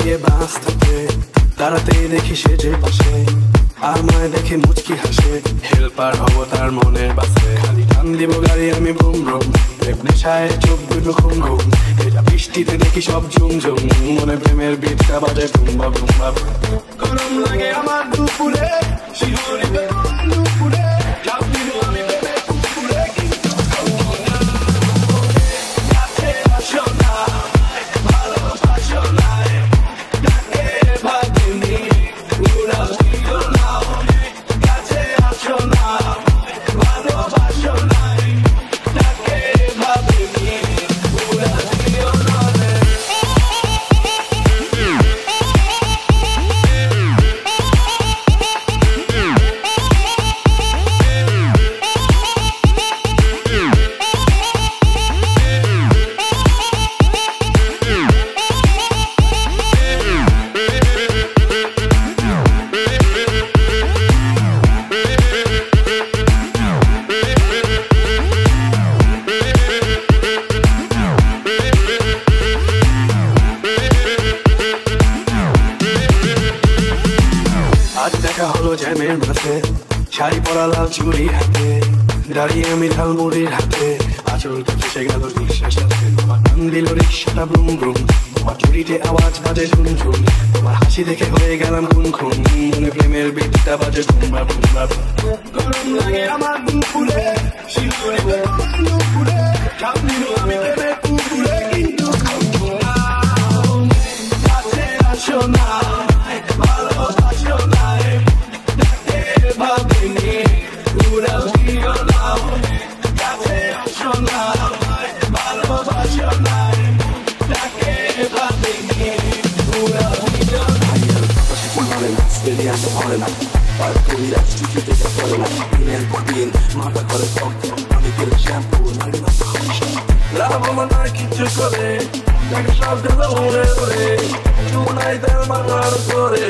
দিয়ে বাস থাকে তারাতেই দেখি সে যে পাশে আর মায় দেখে মুচকি হাসে হেল্পার হব তার মনের বাসে খালি টান দিব গাড়ি আমি বুম বুম নেশায় চোখ দুটো ঘুম ঘুম এটা বৃষ্টিতে দেখি সব ঝুম ঝুম মনে প্রেমের বিটটা বাজে বুম্বা বুম্বা গরম লাগে আমার দুপুরে শিহরিতে দুপুরে ঝাঁপ দিব আমি প্রেমে পুকুরে কিন্তু কাছে আসো না ভালোবাসো না ডাকে ভাবিনি উড়াও দিও না কাছে আসো না ভালোবাসো না ডাকে ভাবিনি উড়াও দিও না জ্যামের মাঝে শাড়ি পরা লাল চুড়ি হাতে দাঁড়িয়ে আমি ঝালমুড়ির হাতে আচলটা ফেসে গেল নিঃশ্বাস তোমার টান দিল রিক্সাটা ব্রুম ব্রুম তোমার চুড়িতে আওয়াজ বাজে ঝুম ঝুম তোমার হাসি দেখে হয়ে গেলাম খুন খুন মনে প্রেমের বিটটা বাজে ভুমবা ভুমবা গরম লাগে আমার দুপুরে শিহরিতে দুপুরে ঝাঁপ দিল আমি প্রেমের পুকুরে কিন্তু কাছে আসো না ভালোবাসো না ভাবিনি উড়াও দিও না কাছে আসো না ভালোবাসো না তাকে ভাবিনি উড়াও দিও না বলে না স্টেডিয়াম পড়ে না আর তুই রাস্তা থেকে পড়ে না দিনের পর দিন মাথা করে টক আমি গেলে শ্যাম্পু লাগে না লাভ না কিছু করে তাকে সব দিল উড়ে উড়ে চুনাই তার মাথার করে